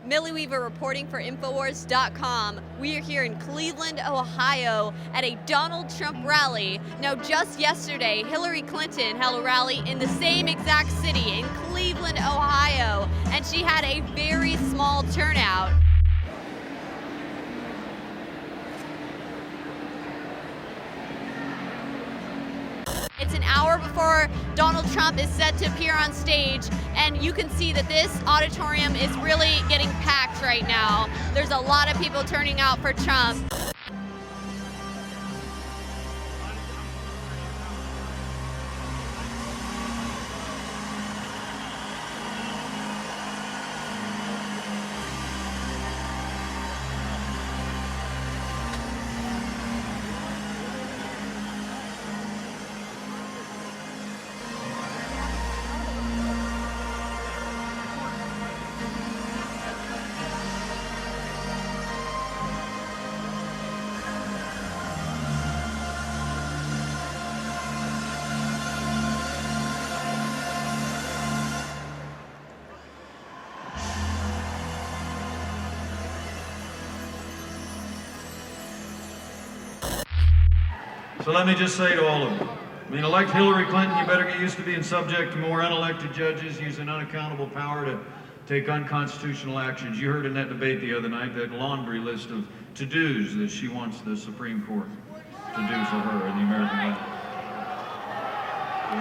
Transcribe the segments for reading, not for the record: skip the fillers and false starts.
Millie Weaver reporting for Infowars.com. We are here in Cleveland, Ohio at a Donald Trump rally. Now, just yesterday, Hillary Clinton held a rally in the same exact city in Cleveland, Ohio, and she had a very small turnout. It's an hour before Donald Trump is set to appear on stage, and you can see that this auditorium is really getting packed right now. There's a lot of people turning out for Trump. So let me just say to all of you, I mean, elect Hillary Clinton, you better get used to being subject to more unelected judges using unaccountable power to take unconstitutional actions. You heard in that debate the other night that laundry list of to-dos that she wants the Supreme Court to do for her in the American life.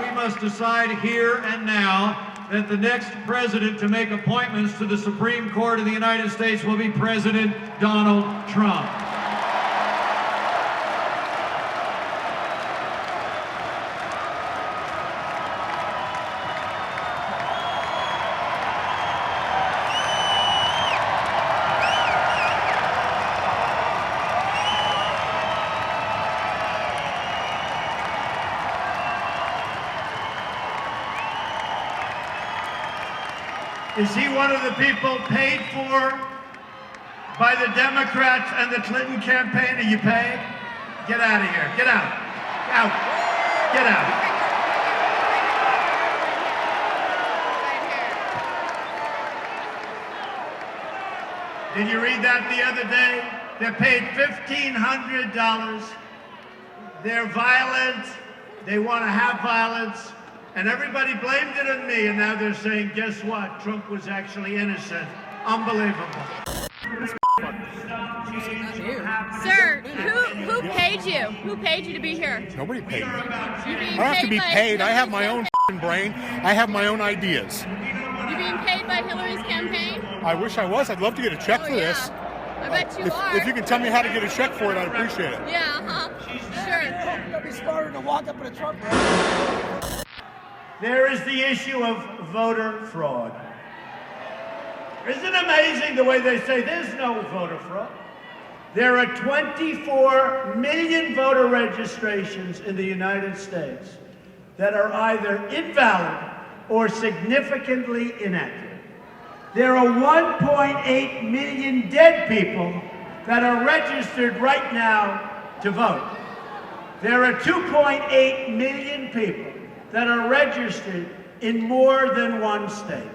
We must decide here and now that the next president to make appointments to the Supreme Court of the United States will be President Donald Trump. Is he one of the people paid for by the Democrats and the Clinton campaign? Are you paid? Get out of here. Get out. Out. Get out. Did you read that the other day? They're paid $1,500. They're violent. They want to have violence. And everybody blamed it on me, and now they're saying, guess what? Trump was actually innocent. Unbelievable. Sir, who paid you? Who paid you to be here? Nobody paid me. You being I don't have to be by paid. I have my Hillary's own brain. I have my own ideas. You being paid by Hillary's campaign? I wish I was. I'd love to get a check for this. I bet you are. If you can tell me how to get a check for it, I'd appreciate it. Yeah, sure. You'd be smarter than walk up in a Trump rally. There is the issue of voter fraud. Isn't it amazing the way they say there's no voter fraud? There are 24 million voter registrations in the United States that are either invalid or significantly inaccurate. There are 1.8 million dead people that are registered right now to vote. There are 2.8 million people that are registered in more than one state.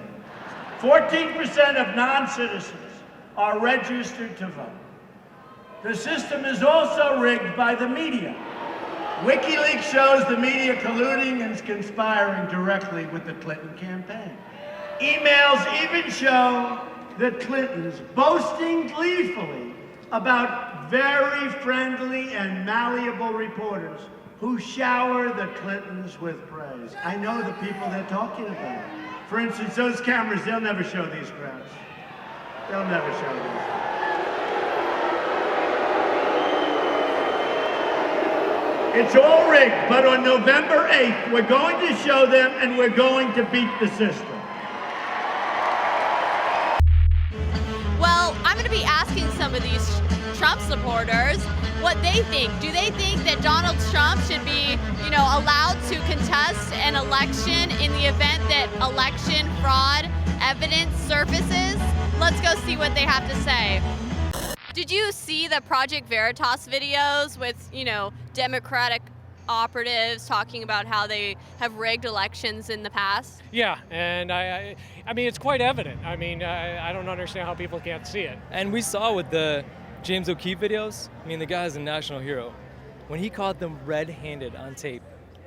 14% of non-citizens are registered to vote. The system is also rigged by the media. Wikileaks shows the media colluding and conspiring directly with the Clinton campaign. Emails even show the Clintons boasting gleefully about very friendly and malleable reporters who shower the Clintons with praise. I know the people they're talking about. For instance, those cameras, they'll never show these crowds. They'll never show these. It's all rigged, but on November 8th, we're going to show them and we're going to beat the system. Well, I'm going to be asking some of these Trump supporters what they think. Do they think that Donald Trump should be, allowed to contest an election in the event that election fraud evidence surfaces? Let's go see what they have to say. Did you see the Project Veritas videos with, Democratic operatives talking about how they have rigged elections in the past? Yeah, and I mean, it's quite evident. I mean, I don't understand how people can't see it. And we saw with the James O'Keefe videos, I mean, the guy's a national hero. When he caught them red-handed on tape,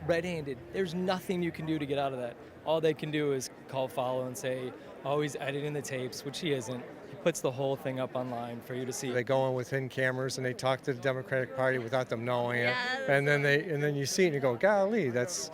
red-handed, there's nothing you can do to get out of that. All they can do is call follow and say, oh, he's editing the tapes, which he isn't. He puts the whole thing up online for you to see. They go in with hidden cameras and they talk to the Democratic Party without them knowing it. And then you see it and you go, golly, that's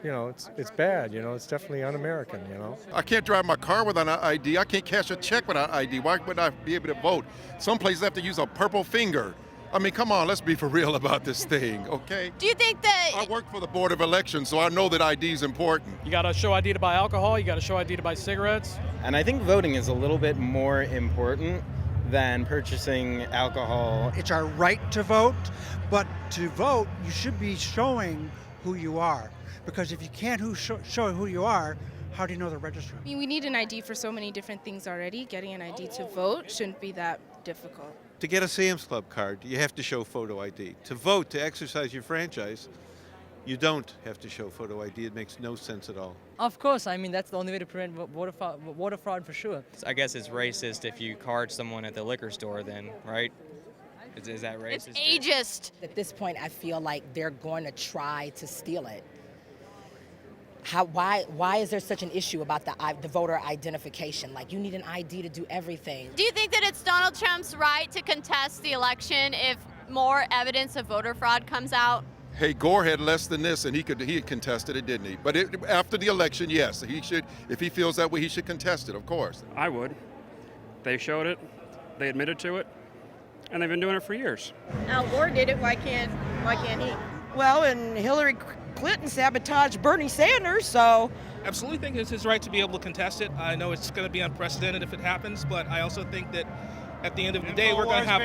you know, it's bad, you know, it's definitely un-American, you know. I can't drive my car without an ID. I can't cash a check without ID. Why would I be able to vote? Some places have to use a purple finger. I mean, come on, let's be for real about this thing, okay? Do you think that... I work for the Board of Elections, so I know that ID is important. You got to show ID to buy alcohol. You got to show ID to buy cigarettes. And I think voting is a little bit more important than purchasing alcohol. It's our right to vote, but to vote, you should be showing who you are. Because if you can't show who you are, how do you know the register? I mean, we need an ID for so many different things already. Getting an ID to vote shouldn't be that difficult. To get a Sam's Club card, you have to show photo ID. To vote, to exercise your franchise, you don't have to show photo ID. It makes no sense at all. Of course, I mean, that's the only way to prevent voter fraud for sure. I guess it's racist if you card someone at the liquor store then, right? Is that racist? It's ageist. At this point, I feel like they're going to try to steal it. Why is there such an issue about the voter identification? Like, you need an ID to do everything. Do you think that it's Donald Trump's right to contest the election if more evidence of voter fraud comes out? Hey, Gore had less than this, and he had contested it, didn't he? But after the election, yes, he should. If he feels that way, he should contest it, of course. I would. They showed it. They admitted to it. And they've been doing it for years. Al Gore did it. Why can't he? Well, and Hillary Clinton sabotaged Bernie Sanders, so... Absolutely think it's his right to be able to contest it. I know it's going to be unprecedented if it happens, but I also think that at the end of the day, we're going to have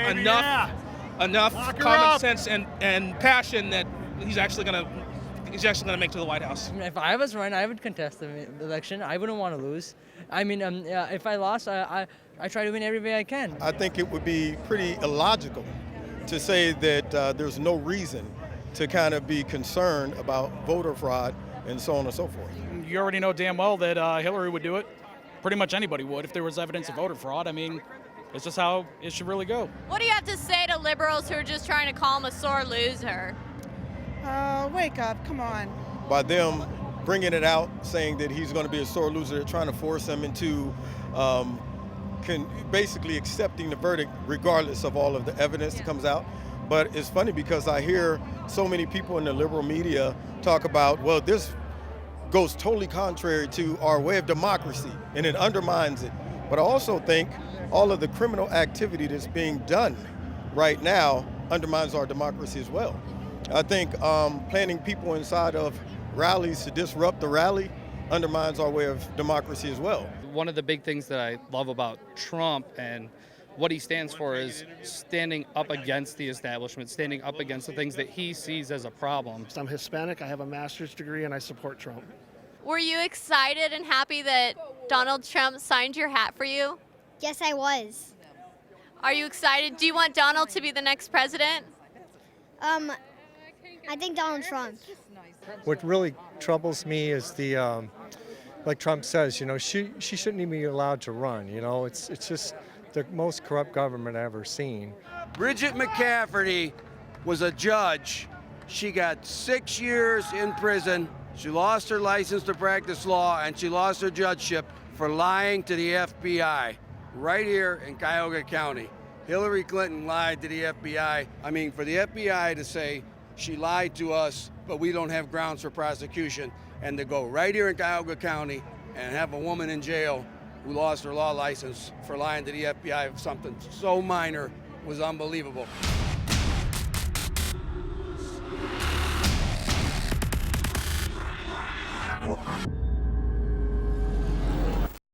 enough common sense and passion that he's actually going to make to the White House. If I was running, I would contest the election. I wouldn't want to lose. I mean, if I lost, I try to win every way I can. I think it would be pretty illogical to say that there's no reason to kind of be concerned about voter fraud and so on and so forth. You already know damn well that Hillary would do it. Pretty much anybody would if there was evidence of voter fraud. I mean, it's just how it should really go. What do you have to say to liberals who are just trying to call him a sore loser? Wake up, come on. By them bringing it out, saying that he's going to be a sore loser, they're trying to force him into basically accepting the verdict regardless of all of the evidence that comes out. But it's funny because I hear so many people in the liberal media talk about, well, this goes totally contrary to our way of democracy, and it undermines it. But I also think all of the criminal activity that's being done right now undermines our democracy as well. I think planting people inside of rallies to disrupt the rally undermines our way of democracy as well. One of the big things that I love about Trump and what he stands for is standing up against the establishment, standing up against the things that he sees as a problem. I'm Hispanic, I have a master's degree, and I support Trump. Were you excited and happy that Donald Trump signed your hat for you? Yes, I was. Are you excited? Do you want Donald to be the next president? I think Donald Trump. What really troubles me is the, like Trump says, you know, she shouldn't even be allowed to run. You know, it's just the most corrupt government I've ever seen. Bridget McCafferty was a judge. She got 6 years in prison. She lost her license to practice law, and she lost her judgeship for lying to the FBI right here in Cuyahoga County. Hillary Clinton lied to the FBI. I mean, for the FBI to say she lied to us, but we don't have grounds for prosecution, and to go right here in Cuyahoga County and have a woman in jail who lost her law license for lying to the FBI of something so minor was unbelievable.